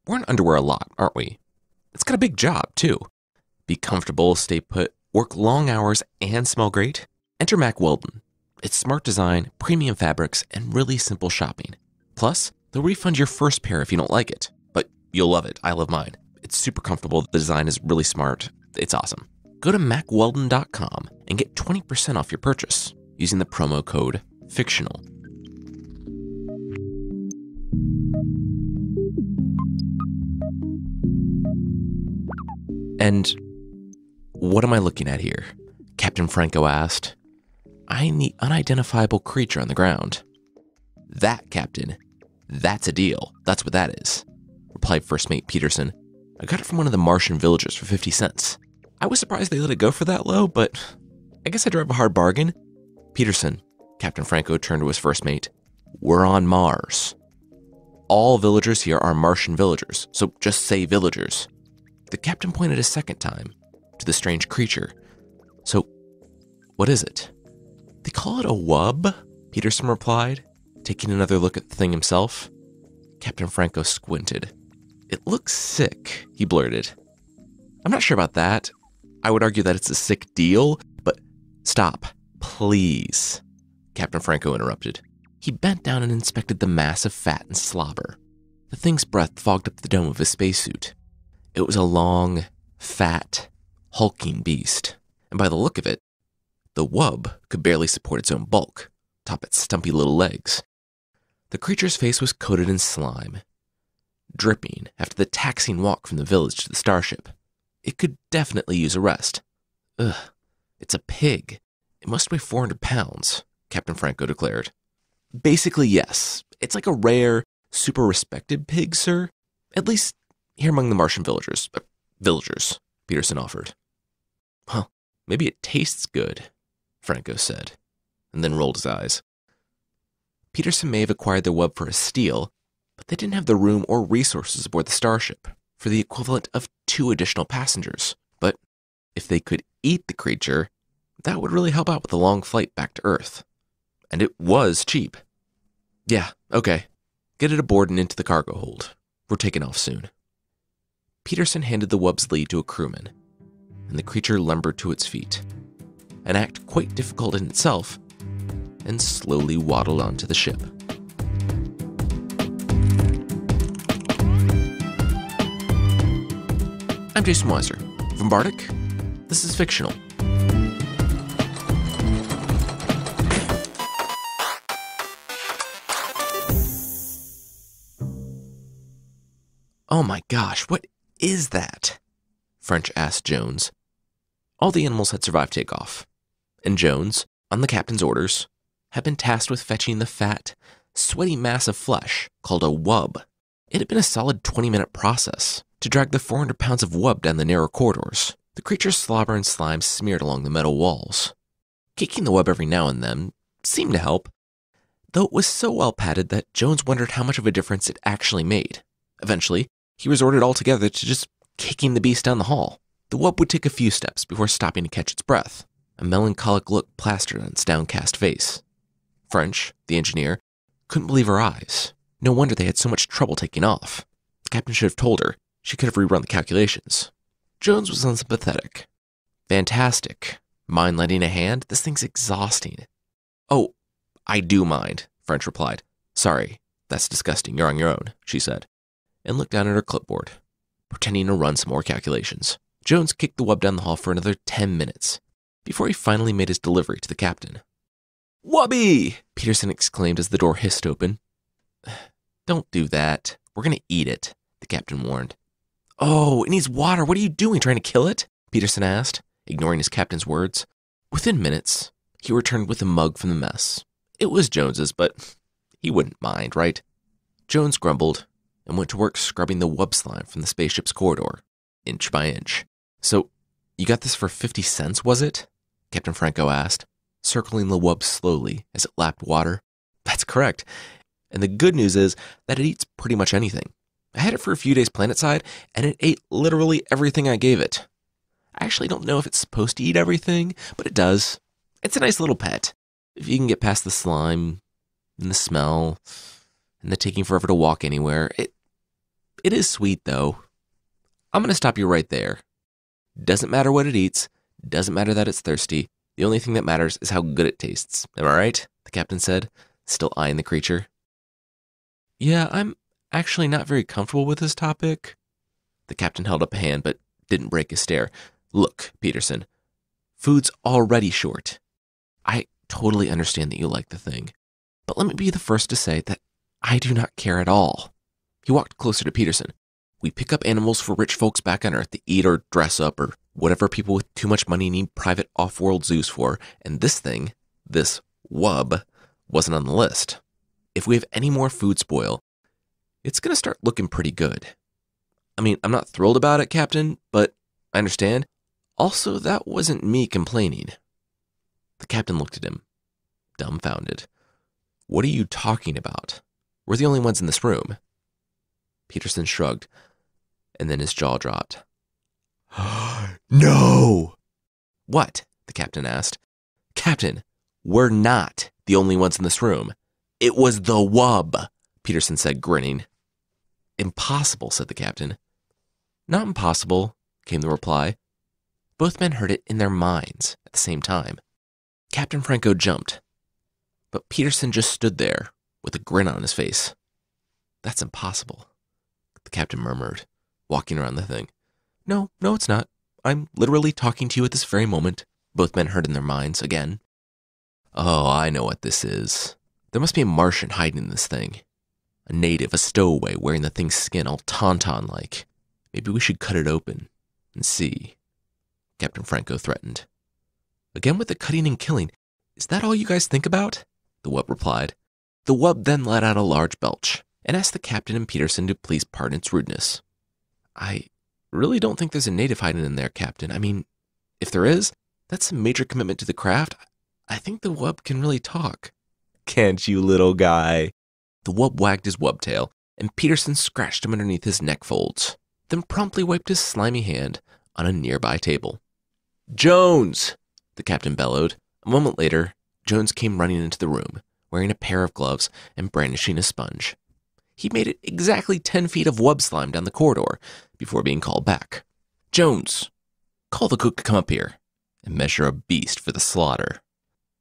We're in underwear a lot, aren't we? It's got a big job, too. Be comfortable, stay put, work long hours, and smell great? Enter Mack Weldon. It's smart design, premium fabrics, and really simple shopping. Plus, they'll refund your first pair if you don't like it. But you'll love it. I love mine. It's super comfortable. The design is really smart. It's awesome. Go to MackWeldon.com and get 20% off your purchase using the promo code Fictional. And what am I looking at here? Captain Franco asked. I'm the unidentifiable creature on the ground. That, Captain, that's a deal. That's what that is, replied First Mate Peterson. I got it from one of the Martian villagers for 50 cents. I was surprised they let it go for that low, but I guess I drive a hard bargain. Peterson, Captain Franco turned to his first mate. We're on Mars. All villagers here are Martian villagers, so just say villagers. The captain pointed a second time to the strange creature. So, what is it? They call it a wub, Peterson replied, taking another look at the thing himself. Captain Franco squinted. It looks sick, he blurted. I'm not sure about that. I would argue that it's a sick deal, but stop, please, Captain Franco interrupted. He bent down and inspected the mass of fat and slobber. The thing's breath fogged up the dome of his spacesuit. It was a long, fat, hulking beast, and by the look of it, the wub could barely support its own bulk, atop its stumpy little legs. The creature's face was coated in slime, dripping after the taxing walk from the village to the starship. It could definitely use a rest. Ugh, it's a pig. It must weigh 400 pounds, Captain Franco declared. Basically, yes. It's like a rare, super respected pig, sir. At least here among the Martian villagers. Villagers, Peterson offered. Well, maybe it tastes good, Franco said, and then rolled his eyes. Peterson may have acquired the wub for a steal, but they didn't have the room or resources aboard the starship for the equivalent of 2 additional passengers. But if they could eat the creature, that would really help out with the long flight back to Earth. And it was cheap. Yeah, okay. Get it aboard and into the cargo hold. We're taking off soon. Peterson handed the wub's lead to a crewman, and the creature lumbered to its feet, an act quite difficult in itself, and slowly waddled onto the ship. I'm Jason Weiser. From Bardic, this is Fictional. Oh my gosh, what is that? French asked Jones. All the animals had survived takeoff, and Jones, on the captain's orders, had been tasked with fetching the fat, sweaty mass of flesh called a wub. It had been a solid 20-minute process to drag the 400 pounds of wub down the narrow corridors, the creature's slobber and slime smeared along the metal walls. Kicking the wub every now and then seemed to help, though it was so well padded that Jones wondered how much of a difference it actually made. Eventually, he resorted altogether to just kicking the beast down the hall. The wub would take a few steps before stopping to catch its breath, a melancholic look plastered on its downcast face. French, the engineer, couldn't believe her eyes. No wonder they had so much trouble taking off. The captain should have told her. She could have rerun the calculations. Jones was unsympathetic. Fantastic. Mind lending a hand? This thing's exhausting. Oh, I do mind, French replied. Sorry, that's disgusting. You're on your own, she said, and looked down at her clipboard, pretending to run some more calculations. Jones kicked the wub down the hall for another 10 minutes before he finally made his delivery to the captain. Wubby! Peterson exclaimed as the door hissed open. Don't do that. We're going to eat it, the captain warned. Oh, it needs water. What are you doing, trying to kill it? Peterson asked, ignoring his captain's words. Within minutes, he returned with a mug from the mess. It was Jones's, but he wouldn't mind, right? Jones grumbled and went to work scrubbing the wub slime from the spaceship's corridor, inch by inch. So, you got this for 50 cents, was it? Captain Franco asked, circling the wub slowly as it lapped water. That's correct. And the good news is that it eats pretty much anything. I had it for a few days planetside, and it ate literally everything I gave it. I actually don't know if it's supposed to eat everything, but it does. It's a nice little pet. If you can get past the slime, and the smell, and the taking forever to walk anywhere, It is sweet, though. I'm going to stop you right there. Doesn't matter what it eats. Doesn't matter that it's thirsty. The only thing that matters is how good it tastes. Am I right? The captain said, still eyeing the creature. Yeah, I'm actually not very comfortable with this topic. The captain held up a hand, but didn't break his stare. Look, Peterson, food's already short. I totally understand that you like the thing, but let me be the first to say that I do not care at all. He walked closer to Peterson. We pick up animals for rich folks back on Earth to eat or dress up or whatever people with too much money need private off-world zoos for, and this thing, this wub, wasn't on the list. If we have any more food spoil, it's going to start looking pretty good. I mean, I'm not thrilled about it, Captain, but I understand. Also, that wasn't me complaining. The captain looked at him, dumbfounded. What are you talking about? We're the only ones in this room. Peterson shrugged, and then his jaw dropped. No! What? The captain asked. Captain, we're not the only ones in this room. It was the wub, Peterson said, grinning. Impossible, said the captain. Not impossible, came the reply. Both men heard it in their minds at the same time. Captain Franco jumped, but Peterson just stood there with a grin on his face. That's impossible, the captain murmured, walking around the thing. No, it's not. I'm literally talking to you at this very moment, both men heard in their minds again. Oh, I know what this is. There must be a Martian hiding in this thing. A native, a stowaway, wearing the thing's skin all tauntaun-like. Maybe we should cut it open and see, Captain Franco threatened. Again with the cutting and killing. Is that all you guys think about? The wub replied. The wub then let out a large belch and asked the captain and Peterson to please pardon its rudeness. I really don't think there's a native hiding in there, Captain. I mean, if there is, that's a major commitment to the craft. I think the wub can really talk. Can't you, little guy? The wub wagged his wub tail, and Peterson scratched him underneath his neck folds, then promptly wiped his slimy hand on a nearby table. Jones! The captain bellowed. A moment later, Jones came running into the room, wearing a pair of gloves and brandishing a sponge. He made it exactly 10 feet of wub slime down the corridor before being called back. Jones, call the cook to come up here and measure a beast for the slaughter.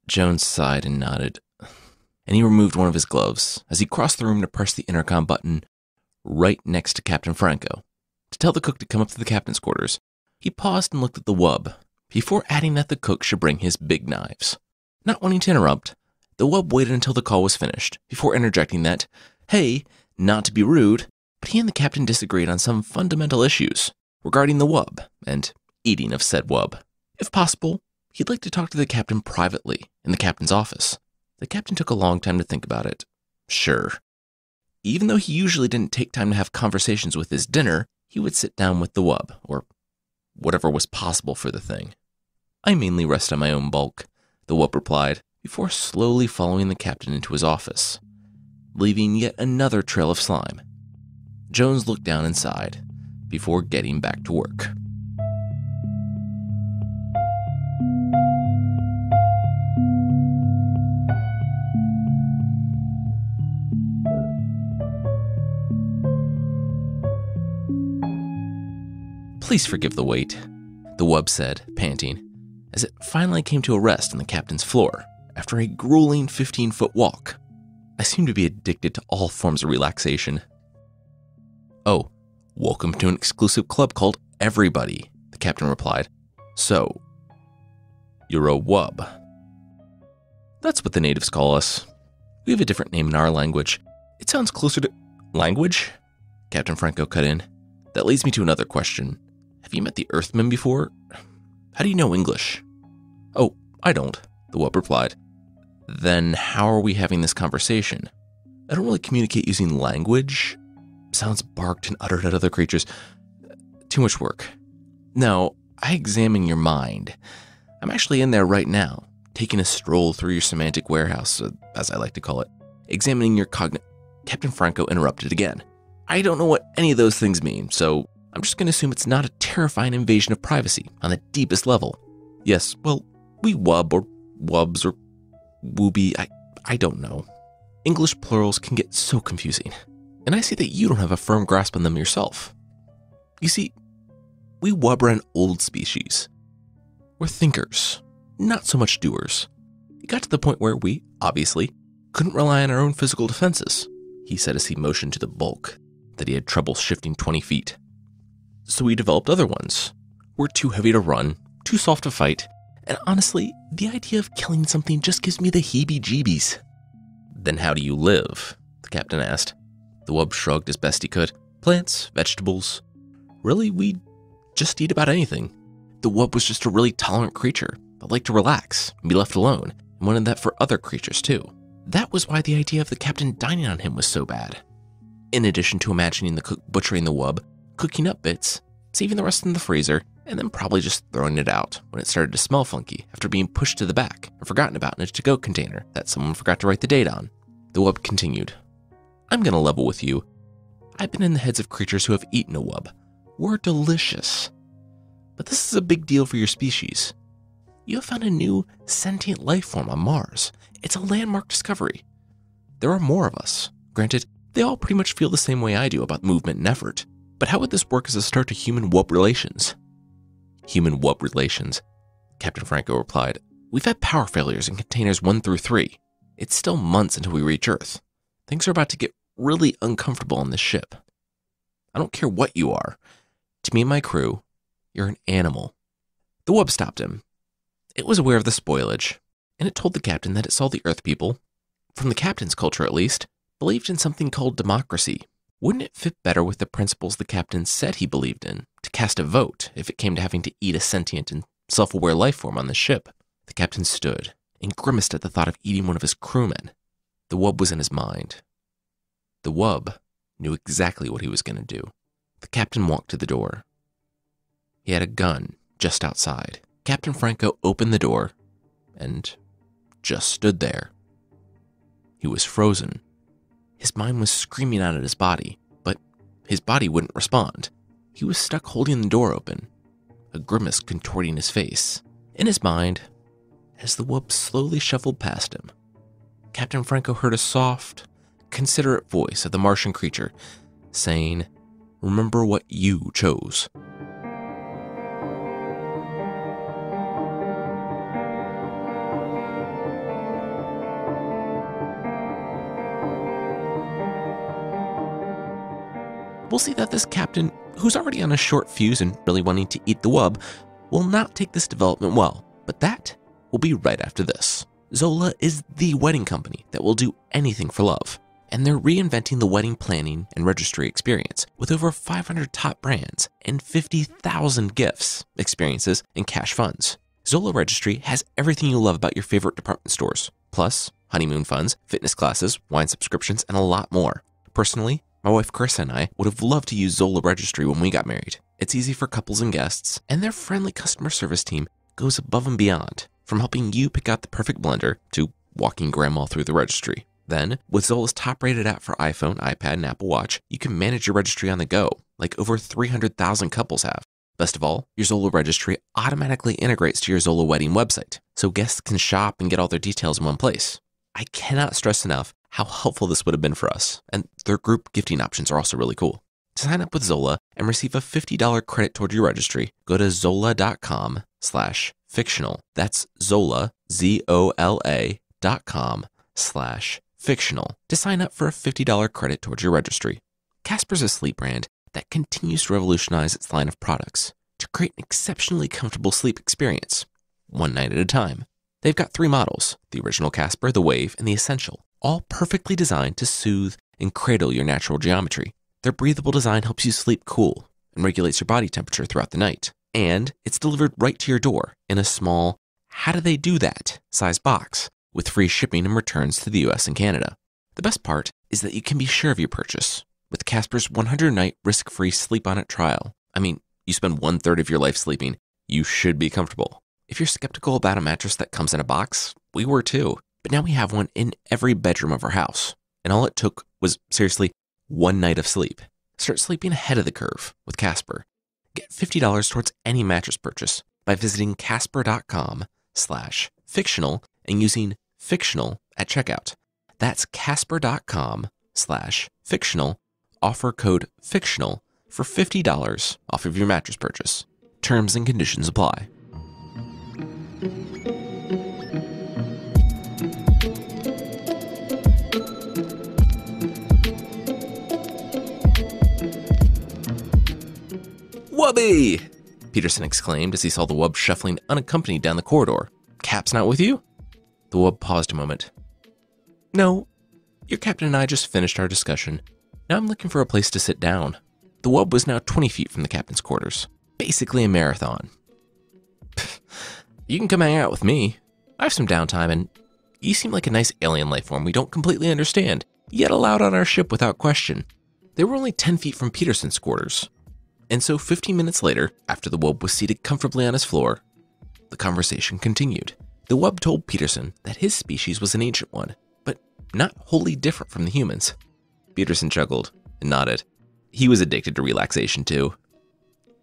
Jones sighed and nodded, and he removed one of his gloves as he crossed the room to press the intercom button right next to Captain Franco. To tell the cook to come up to the captain's quarters, he paused and looked at the wub before adding that the cook should bring his big knives. Not wanting to interrupt, the wub waited until the call was finished before interjecting that, hey, not to be rude, but he and the captain disagreed on some fundamental issues regarding the wub and eating of said wub. If possible, he'd like to talk to the captain privately in the captain's office. The captain took a long time to think about it. Sure. Even though he usually didn't take time to have conversations with his dinner, he would sit down with the wub, or whatever was possible for the thing. I mainly rest on my own bulk, the wub replied, before slowly following the captain into his office, leaving yet another trail of slime. Jones looked down and sighed before getting back to work. Please forgive the wait, the wub said, panting, as it finally came to a rest on the captain's floor after a grueling 15-foot walk. I seem to be addicted to all forms of relaxation. Oh, welcome to an exclusive club called Everybody, the captain replied. So, you're a wub. That's what the natives call us. We have a different name in our language. It sounds closer to... Language? Captain Franco cut in. That leads me to another question. Have you met the Earthmen before? How do you know English? Oh, I don't, the wub replied. Then how are we having this conversation? I don't really communicate using language. Sounds barked and uttered at other creatures. Too much work. No, I examine your mind. I'm actually in there right now, taking a stroll through your semantic warehouse, as I like to call it, examining your Captain Franco interrupted again. I don't know what any of those things mean, so I'm just going to assume it's not a terrifying invasion of privacy on the deepest level. Yes, well, we wub or wubs or wooby, I don't know. English plurals can get so confusing. and I see that you don't have a firm grasp on them yourself. You see, we wub are an old species. We're thinkers, not so much doers. It got to the point where we, obviously, couldn't rely on our own physical defenses, he said as he motioned to the bulk that he had trouble shifting 20 feet. So we developed other ones. We're too heavy to run, too soft to fight, and honestly, the idea of killing something just gives me the heebie-jeebies. Then how do you live? The captain asked. The wub shrugged as best he could. Plants, vegetables. Really, we just eat about anything. The wub was just a really tolerant creature that liked to relax and be left alone, and wanted that for other creatures too. That was why the idea of the captain dining on him was so bad. In addition to imagining the cook butchering the wub, cooking up bits, saving the rest in the freezer, and then probably just throwing it out when it started to smell funky after being pushed to the back and forgotten about in a to-go container that someone forgot to write the date on. The wub continued. I'm gonna level with you. I've been in the heads of creatures who have eaten a wub. We're delicious. But this is a big deal for your species. You have found a new sentient life form on Mars. It's a landmark discovery. There are more of us. Granted, they all pretty much feel the same way I do about movement and effort. But how would this work as a start to human-wub relations? Human-wub relations, Captain Franco replied. We've had power failures in containers 1 through 3. It's still months until we reach Earth. Things are about to get really uncomfortable on this ship. I don't care what you are. To me and my crew, you're an animal. The wub stopped him. It was aware of the spoilage, and it told the captain that it saw the Earth people, from the captain's culture at least, believed in something called democracy. Wouldn't it fit better with the principles the captain said he believed in, to cast a vote if it came to having to eat a sentient and self-aware life form on the ship? The captain stood and grimaced at the thought of eating one of his crewmen. The wub was in his mind. The wub knew exactly what he was going to do. The captain walked to the door. He had a gun just outside. Captain Franco opened the door and just stood there. He was frozen. His mind was screaming out at his body, but his body wouldn't respond. He was stuck holding the door open, a grimace contorting his face. In his mind, as the wub slowly shuffled past him, Captain Franco heard a soft, considerate voice of the Martian creature saying, "Remember what you chose." We'll see that this captain, who's already on a short fuse and really wanting to eat the wub, will not take this development well, but that will be right after this. Zola is the wedding company that will do anything for love, and they're reinventing the wedding planning and registry experience with over 500 top brands and 50,000 gifts, experiences, and cash funds. Zola Registry has everything you love about your favorite department stores, plus honeymoon funds, fitness classes, wine subscriptions, and a lot more. Personally, my wife Carissa and I would have loved to use Zola Registry when we got married. It's easy for couples and guests, and their friendly customer service team goes above and beyond, from helping you pick out the perfect blender to walking grandma through the registry. Then, with Zola's top-rated app for iPhone, iPad, and Apple Watch, you can manage your registry on the go, like over 300,000 couples have. Best of all, your Zola Registry automatically integrates to your Zola Wedding website, so guests can shop and get all their details in one place. I cannot stress enough how helpful this would have been for us, and their group gifting options are also really cool. To sign up with Zola and receive a $50 credit toward your registry, go to zola.com/fictional. That's Zola, ZOLA.com/fictional to sign up for a $50 credit towards your registry. Casper's a sleep brand that continues to revolutionize its line of products to create an exceptionally comfortable sleep experience, one night at a time. They've got 3 models, the original Casper, the Wave, and the Essential, all perfectly designed to soothe and cradle your natural geometry. Their breathable design helps you sleep cool and regulates your body temperature throughout the night. And it's delivered right to your door in a small, how do they do that size box with free shipping and returns to the US and Canada. The best part is that you can be sure of your purchase with Casper's 100-night risk-free sleep on it trial. I mean, you spend 1/3 of your life sleeping, you should be comfortable. If you're skeptical about a mattress that comes in a box, we were too. But now we have one in every bedroom of our house. And all it took was, seriously, 1 night of sleep. Start sleeping ahead of the curve with Casper. Get $50 towards any mattress purchase by visiting casper.com/fictional and using fictional at checkout. That's casper.com/fictional offer code Fictional for $50 off of your mattress purchase. Terms and conditions apply. Wubby! Peterson exclaimed as he saw the wub shuffling unaccompanied down the corridor. Cap's not with you? The wub paused a moment. No, your captain and I just finished our discussion. Now I'm looking for a place to sit down. The wub was now 20 feet from the captain's quarters. Basically a marathon. Pfft, you can come hang out with me. I have some downtime and you seem like a nice alien life form we don't completely understand, yet allowed on our ship without question. They were only 10 feet from Peterson's quarters. And so 15 minutes later, after the wub was seated comfortably on his floor, the conversation continued. The wub told Peterson that his species was an ancient one, but not wholly different from the humans. Peterson chuckled and nodded. He was addicted to relaxation too.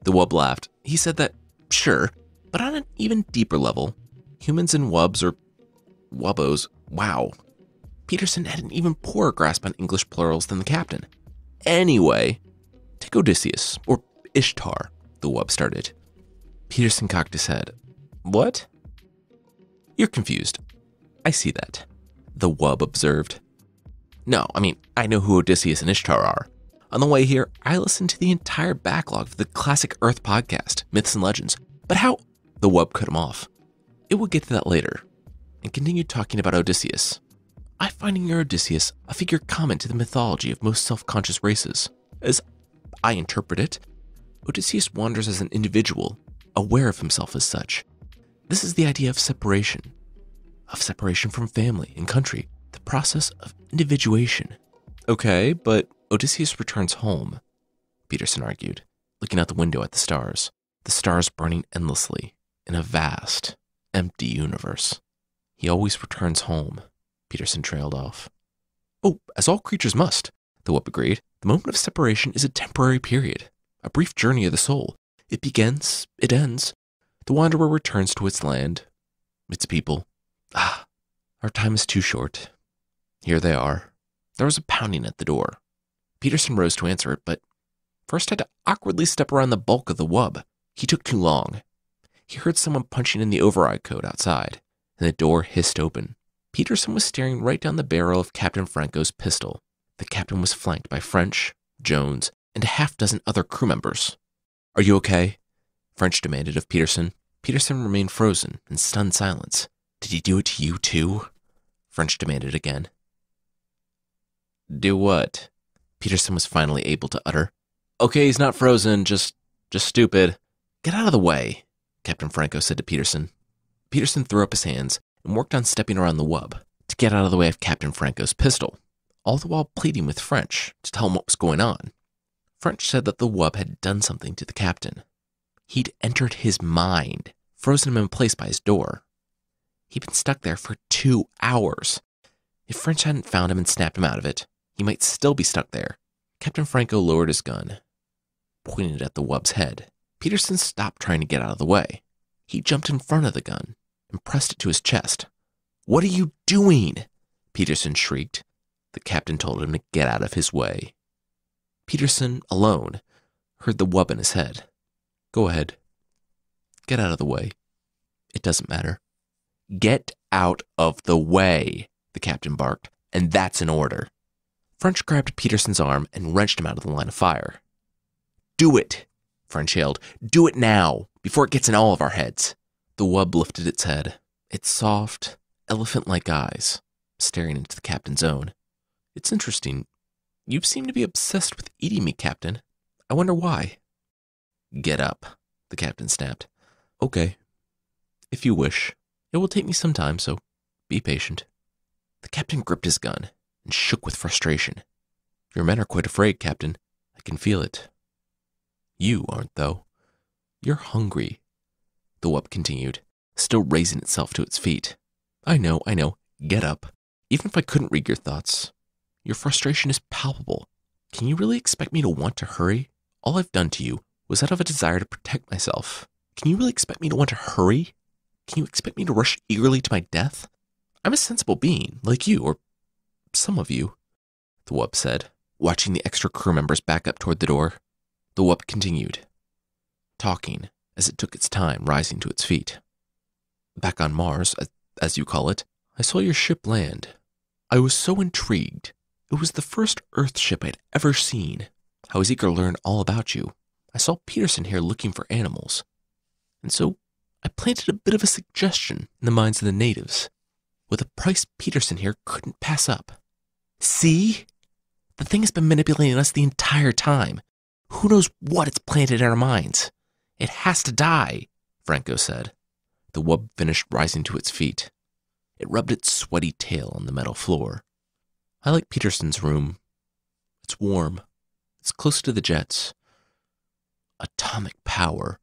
The wub laughed. He said that, sure, but on an even deeper level, humans and wubs or wubbos, wow. Peterson had an even poorer grasp on English plurals than the captain. Anyway, take Odysseus, or Ishtar, the wub started. Peterson cocked his head. What? You're confused. I see that, the wub observed. No, I know who Odysseus and Ishtar are. On the way here, I listened to the entire backlog of the Classic Earth podcast, Myths and Legends. But how? The wub cut him off. It will get to that later, and continued talking about Odysseus. I find in your Odysseus a figure common to the mythology of most self-conscious races. As I interpret it, Odysseus wanders as an individual, aware of himself as such. This is the idea of separation from family and country, the process of individuation. Okay, but Odysseus returns home, Peterson argued, looking out the window at the stars burning endlessly in a vast, empty universe. He always returns home, Peterson trailed off. Oh, as all creatures must, the wub agreed. The moment of separation is a temporary period, a brief journey of the soul. It begins, it ends. The wanderer returns to its land, its people. Our time is too short. Here they are. There was a pounding at the door. Peterson rose to answer it, but first had to awkwardly step around the bulk of the wub. He took too long. He heard someone punching in the override code outside, and the door hissed open. Peterson was staring right down the barrel of Captain Franco's pistol. The captain was flanked by French, Jones, and a half-dozen other crew members. Are you okay? French demanded of Peterson. Peterson remained frozen in stunned silence. Did he do it to you too? French demanded again. Do what? Peterson was finally able to utter. Okay, he's not frozen, just stupid. Get out of the way, Captain Franco said to Peterson. Peterson threw up his hands and worked on stepping around the wub to get out of the way of Captain Franco's pistol, all the while pleading with French to tell him what was going on. French said that the wub had done something to the captain. He'd entered his mind, frozen him in place by his door. He'd been stuck there for 2 hours. If French hadn't found him and snapped him out of it, he might still be stuck there. Captain Franco lowered his gun, pointed at the wub's head. Peterson stopped trying to get out of the way. He jumped in front of the gun and pressed it to his chest. What are you doing? Peterson shrieked. The captain told him to get out of his way. Peterson, alone, heard the wub in his head. Go ahead. Get out of the way. It doesn't matter. Get out of the way, the captain barked, and that's an order. French grabbed Peterson's arm and wrenched him out of the line of fire. Do it, French yelled. Do it now, before it gets in all of our heads. The wub lifted its head, its soft, elephant-like eyes, staring into the captain's own. It's interesting. You seem to be obsessed with eating me, Captain. I wonder why. Get up, the captain snapped. Okay. If you wish. It will take me some time, so be patient. The captain gripped his gun and shook with frustration. Your men are quite afraid, Captain. I can feel it. You aren't, though. You're hungry, the wub continued, still raising itself to its feet. I know. Get up. Even if I couldn't read your thoughts, your frustration is palpable. Can you really expect me to want to hurry? All I've done to you was out of a desire to protect myself. Can you really expect me to want to hurry? Can you expect me to rush eagerly to my death? I'm a sensible being, like you, or some of you, the wub said, Watching the extra crew members back up toward the door, the wub continued, talking as it took its time rising to its feet. Back on Mars, as you call it, I saw your ship land. I was so intrigued. It was the first Earth ship I'd ever seen. I was eager to learn all about you. I saw Peterson here looking for animals. And so I planted a bit of a suggestion in the minds of the natives, with a price Peterson here couldn't pass up. See? The thing has been manipulating us the entire time. Who knows what it's planted in our minds? It has to die, Franco said. The wub finished rising to its feet. It rubbed its sweaty tail on the metal floor. I like Peterson's room. It's warm. It's close to the jets. Atomic power.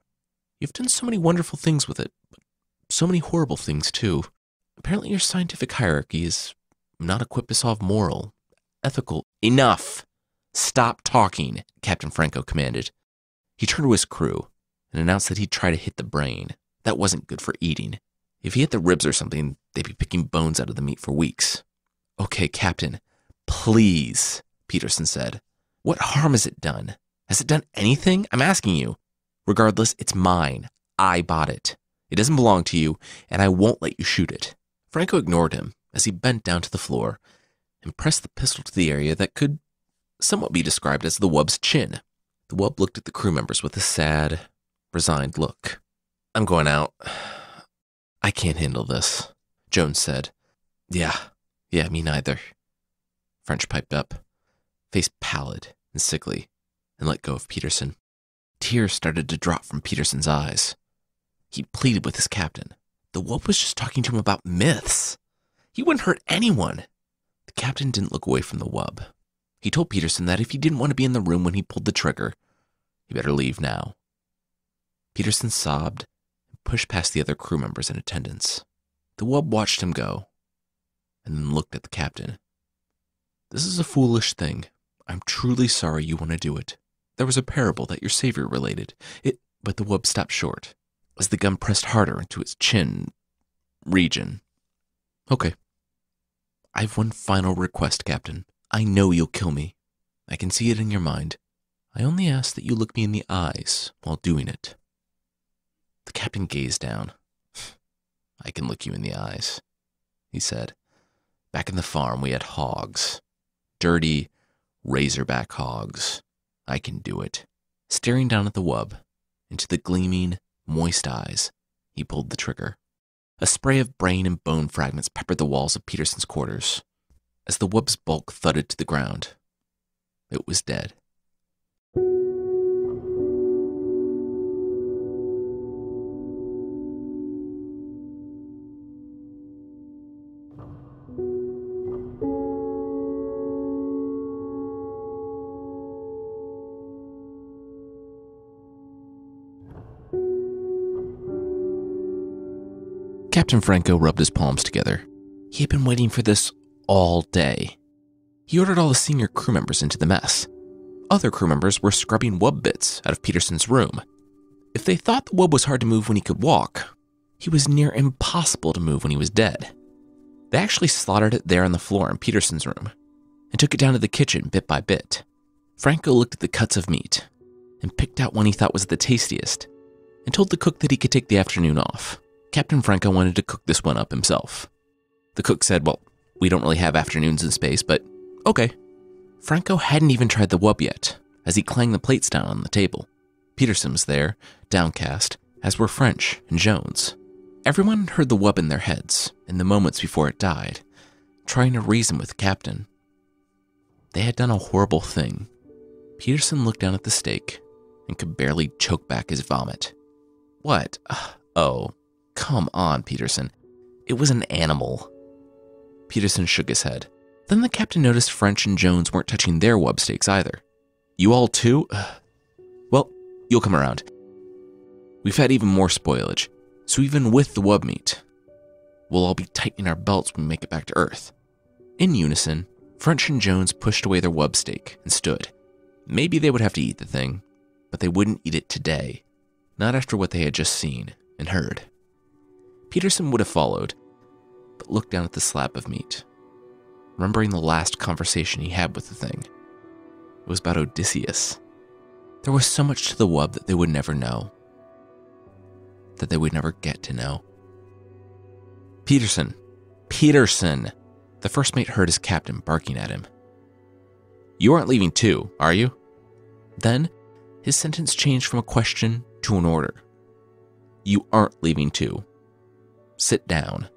You've done so many wonderful things with it, but so many horrible things too. Apparently your scientific hierarchy is not equipped to solve moral, ethical... Enough! Stop talking, Captain Franco commanded. He turned to his crew and announced that he'd try to hit the brain. That wasn't good for eating. If he hit the ribs or something, they'd be picking bones out of the meat for weeks. Okay, Captain, please, Peterson said. What harm has it done? Has it done anything? I'm asking you. Regardless, it's mine. I bought it. It doesn't belong to you, and I won't let you shoot it. Franco ignored him as he bent down to the floor and pressed the pistol to the area that could somewhat be described as the wub's chin. The wub looked at the crew members with a sad, resigned look. I'm going out. I can't handle this, Jones said. Yeah, me neither. French piped up, face pallid and sickly, and let go of Peterson. Tears started to drop from Peterson's eyes. He pleaded with his captain. The wub was just talking to him about myths. He wouldn't hurt anyone. The captain didn't look away from the wub. He told Peterson that if he didn't want to be in the room when he pulled the trigger, he better leave now. Peterson sobbed and pushed past the other crew members in attendance. The wub watched him go, and then looked at the captain. This is a foolish thing. I'm truly sorry you want to do it. There was a parable that your savior related. But the wub stopped short, as the gun pressed harder into its chin region. Okay. I have one final request, Captain. I know you'll kill me. I can see it in your mind. I only ask that you look me in the eyes while doing it. The captain gazed down. I can look you in the eyes, he said. Back in the farm, we had hogs. Dirty, razorback hogs. I can do it. Staring down at the wub, into the gleaming, moist eyes, he pulled the trigger. A spray of brain and bone fragments peppered the walls of Peterson's quarters. As the wub's bulk thudded to the ground, it was dead. Captain Franco rubbed his palms together. He had been waiting for this all day. He ordered all the senior crew members into the mess. Other crew members were scrubbing wub bits out of Peterson's room. If they thought the wub was hard to move when he could walk, he was near impossible to move when he was dead. They actually slaughtered it there on the floor in Peterson's room and took it down to the kitchen bit by bit. Franco looked at the cuts of meat and picked out one he thought was the tastiest and told the cook that he could take the afternoon off. Captain Franco wanted to cook this one up himself. The cook said, well, we don't really have afternoons in space, but okay. Franco hadn't even tried the wub yet, as he clanged the plates down on the table. Peterson was there, downcast, as were French and Jones. Everyone heard the wub in their heads, in the moments before it died, trying to reason with the captain. They had done a horrible thing. Peterson looked down at the steak and could barely choke back his vomit. What? Oh, come on, Peterson. It was an animal. Peterson shook his head. Then the captain noticed French and Jones weren't touching their wub steaks either. You all too? Well, you'll come around. We've had even more spoilage, so even with the wub meat, we'll all be tightening our belts when we make it back to Earth. In unison, French and Jones pushed away their wub steak and stood. Maybe they would have to eat the thing, but they wouldn't eat it today. Not after what they had just seen and heard. Peterson would have followed, but looked down at the slab of meat, remembering the last conversation he had with the thing. was about Odysseus. There was so much to the wub that they would never know, that they would never get to know. Peterson! Peterson! The first mate heard his captain barking at him. You aren't leaving too, are you? Then, his sentence changed from a question to an order. You aren't leaving too. Sit down.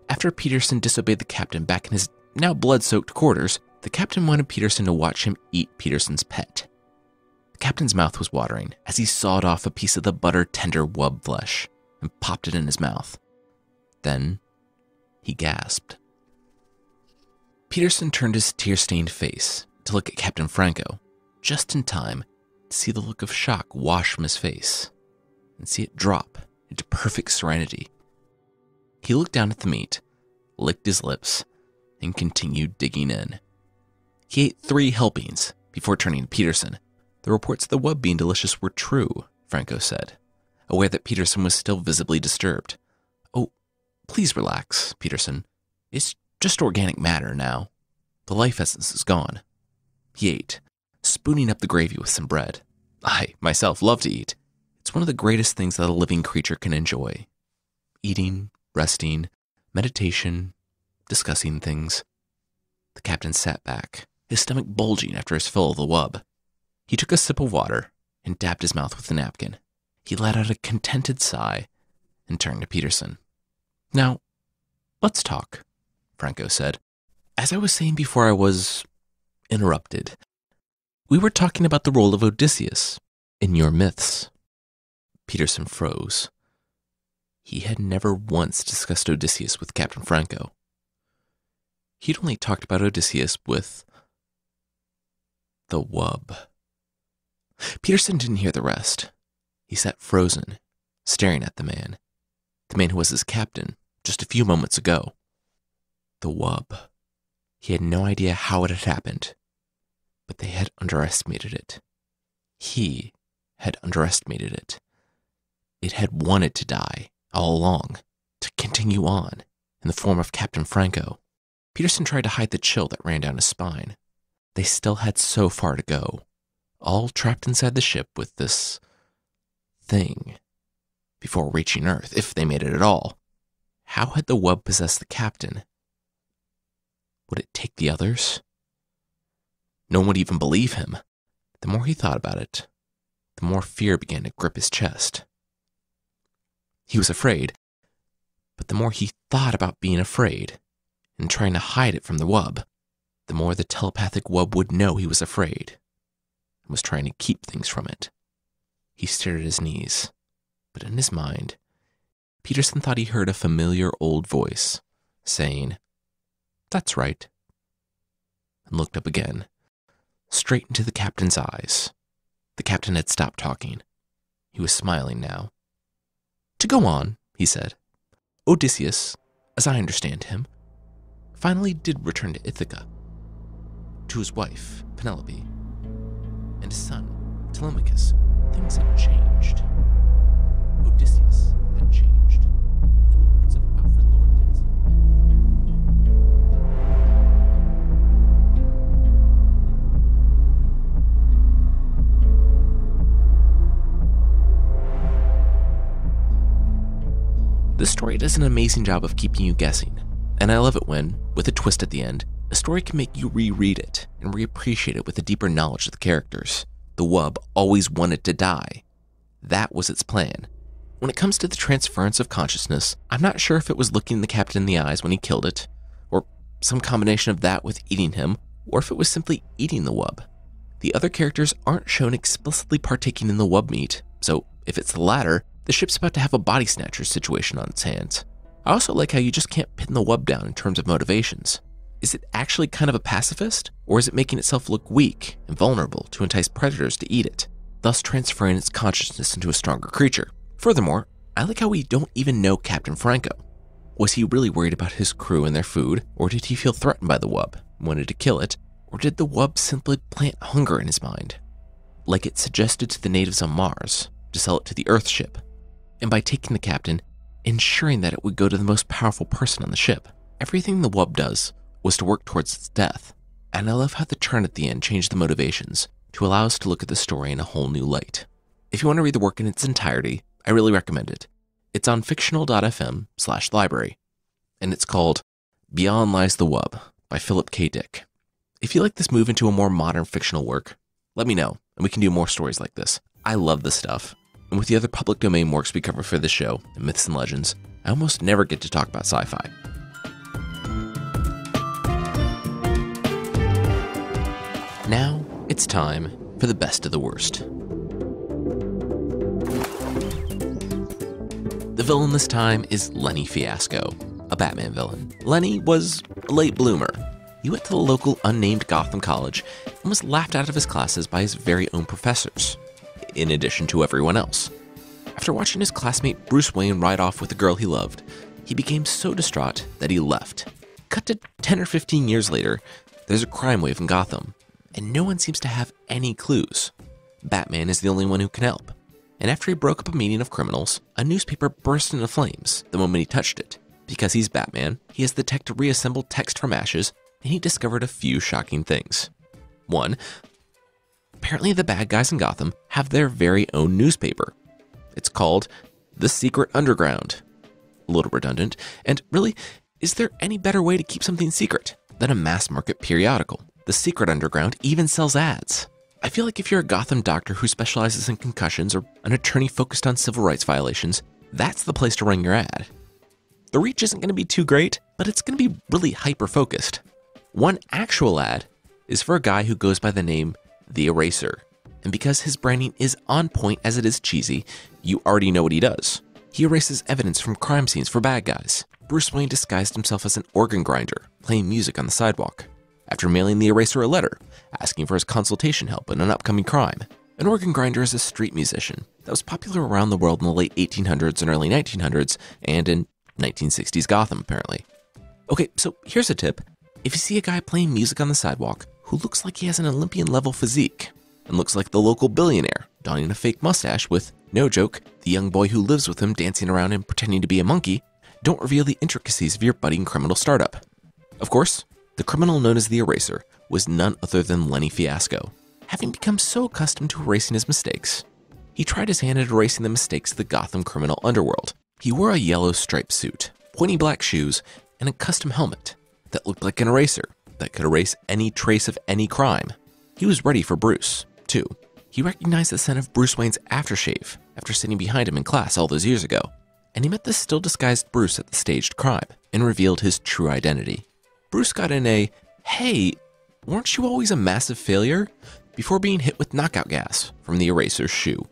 After Peterson disobeyed the captain back in his now blood-soaked quarters, the captain wanted Peterson to watch him eat Peterson's pet. The captain's mouth was watering as he sawed off a piece of the butter-tender wub flesh and popped it in his mouth. Then, he gasped. Peterson turned his tear-stained face to look at Captain Franco, just in time to see the look of shock wash from his face and see it drop into perfect serenity. He looked down at the meat, licked his lips, and continued digging in. He ate 3 helpings before turning to Peterson. The reports of the wub being delicious were true, Franco said, aware that Peterson was still visibly disturbed. Oh, please relax, Peterson. It's just organic matter now. The life essence is gone. He ate, spooning up the gravy with some bread. I, myself, love to eat. It's one of the greatest things that a living creature can enjoy. Eating, resting, meditation, discussing things. The captain sat back, his stomach bulging after his fill of the wub. He took a sip of water and dabbed his mouth with a napkin. He let out a contented sigh and turned to Peterson. Now, let's talk, Franco said. As I was saying before I was interrupted, we were talking about the role of Odysseus in your myths. Peterson froze. He had never once discussed Odysseus with Captain Franco. He'd only talked about Odysseus with the wub. Peterson didn't hear the rest. He sat frozen, staring at the man who was his captain just a few moments ago. The wub. He had no idea how it had happened, but they had underestimated it. He had underestimated it. It had wanted to die all along, to continue on in the form of Captain Franco. Peterson tried to hide the chill that ran down his spine. They still had so far to go, all trapped inside the ship with this thing, before reaching Earth, if they made it at all. How had the wub possessed the captain? Would it take the others? No one would even believe him. The more he thought about it, the more fear began to grip his chest. He was afraid, but the more he thought about being afraid and trying to hide it from the wub, the more the telepathic wub would know he was afraid and was trying to keep things from it. He stared at his knees, but in his mind, Peterson thought he heard a familiar old voice saying, "That's right," and looked up again, straight into the captain's eyes. The captain had stopped talking. He was smiling now. "To go on," he said, "Odysseus, as I understand him, finally did return to Ithaca, to his wife, Penelope, and his son, Telemachus. Things had changed. Odysseus had changed, in the words of Alfred Lord Tennyson. This story does an amazing job of keeping you guessing, and I love it when, with a twist at the end, a story can make you reread it and reappreciate it with a deeper knowledge of the characters. The wub always wanted to die. That was its plan. When it comes to the transference of consciousness, I'm not sure if it was looking the captain in the eyes when he killed it, or some combination of that with eating him, or if it was simply eating the wub. The other characters aren't shown explicitly partaking in the wub meat, so if it's the latter, the ship's about to have a body snatcher situation on its hands. I also like how you just can't pin the wub down in terms of motivations. Is it actually kind of a pacifist, or is it making itself look weak and vulnerable to entice predators to eat it, thus transferring its consciousness into a stronger creature? Furthermore, I like how we don't even know Captain Franco. Was he really worried about his crew and their food, or did he feel threatened by the wub and wanted to kill it, or did the wub simply plant hunger in his mind, like it suggested to the natives on Mars to sell it to the Earth ship, and by taking the captain, ensuring that it would go to the most powerful person on the ship? Everything the wub does was to work towards its death. and I love how the turn at the end changed the motivations to allow us to look at the story in a whole new light. If you want to read the work in its entirety, I really recommend it. It's on fictional.fm/library, and it's called Beyond Lies the Wub by Philip K. Dick. If you like this move into a more modern fictional work, let me know, and we can do more stories like this. I love this stuff. And with the other public domain works we cover for this show, and Myths and Legends, I almost never get to talk about sci-fi. Now, it's time for the best of the worst. The villain this time is Lenny Fiasco, a Batman villain. Lenny was a late bloomer. He went to the local unnamed Gotham college and was laughed out of his classes by his very own professors, in addition to everyone else. After watching his classmate Bruce Wayne ride off with the girl he loved, he became so distraught that he left. Cut to 10 or 15 years later, there's a crime wave in Gotham, and no one seems to have any clues. Batman is the only one who can help. And after he broke up a meeting of criminals, a newspaper burst into flames the moment he touched it. Because he's Batman, he has the tech to reassemble text from ashes, and he discovered a few shocking things. 1. Apparently the bad guys in Gotham have their very own newspaper. It's called The Secret Underground. A little redundant, and really, is there any better way to keep something secret than a mass market periodical? The Secret Underground even sells ads. I feel like if you're a Gotham doctor who specializes in concussions or an attorney focused on civil rights violations, that's the place to run your ad. The reach isn't going to be too great, but it's going to be really hyper-focused. One actual ad is for a guy who goes by the name The Eraser. And because his branding is on point as it is cheesy, you already know what he does. He erases evidence from crime scenes for bad guys. Bruce Wayne disguised himself as an organ grinder, playing music on the sidewalk. After mailing the Eraser a letter, asking for his consultation help in an upcoming crime. An organ grinder is a street musician that was popular around the world in the late 1800s and early 1900s, and in 1960s Gotham, apparently. Okay, so here's a tip. If you see a guy playing music on the sidewalk who looks like he has an Olympian-level physique and looks like the local billionaire, donning a fake mustache with, no joke, the young boy who lives with him dancing around and pretending to be a monkey, don't reveal the intricacies of your budding criminal startup. Of course, the criminal known as the Eraser was none other than Lenny Fiasco. Having become so accustomed to erasing his mistakes, he tried his hand at erasing the mistakes of the Gotham criminal underworld. He wore a yellow striped suit, pointy black shoes, and a custom helmet that looked like an eraser that could erase any trace of any crime. He was ready for Bruce, too. He recognized the scent of Bruce Wayne's aftershave after sitting behind him in class all those years ago, and he met the still disguised Bruce at the staged crime and revealed his true identity. Bruce got in a, "Hey, weren't you always a massive failure?" before being hit with knockout gas from the Eraser's shoe.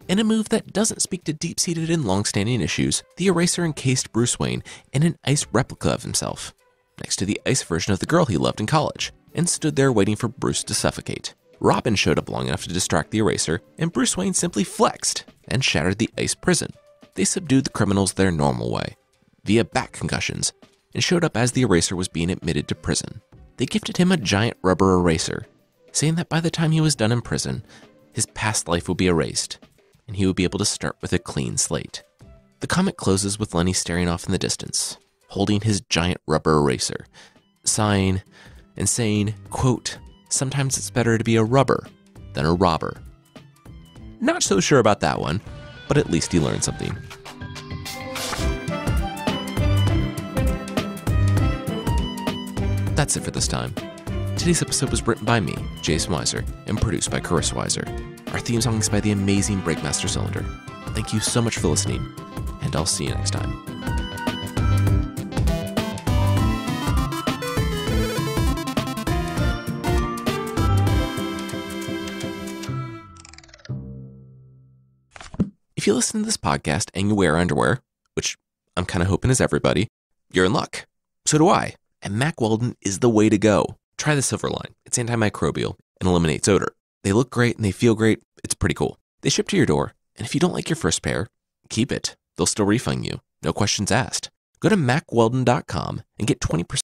In a move that doesn't speak to deep-seated and long-standing issues, the Eraser encased Bruce Wayne in an ice replica of himself, next to the ice version of the girl he loved in college, and stood there waiting for Bruce to suffocate. Robin showed up long enough to distract the Eraser, and Bruce Wayne simply flexed and shattered the ice prison. They subdued the criminals their normal way, via back concussions, and showed up as the Eraser was being admitted to prison. They gifted him a giant rubber eraser, saying that by the time he was done in prison, his past life would be erased, and he would be able to start with a clean slate. The comic closes with Lenny staring off in the distance, holding his giant rubber eraser, sighing and saying, quote, "Sometimes it's better to be a rubber than a robber." Not so sure about that one, but at least he learned something. That's it for this time. Today's episode was written by me, Jason Weiser, and produced by Carissa Weiser. Our theme song is by the amazing Breakmaster Cylinder. Thank you so much for listening, and I'll see you next time. If you listen to this podcast and you wear underwear, which I'm kind of hoping is everybody, you're in luck. So do I. And Mack Weldon is the way to go. Try the Silverline. It's antimicrobial and eliminates odor. They look great and they feel great. It's pretty cool. They ship to your door. And if you don't like your first pair, keep it. They'll still refund you. No questions asked. Go to MackWeldon.com and get 20%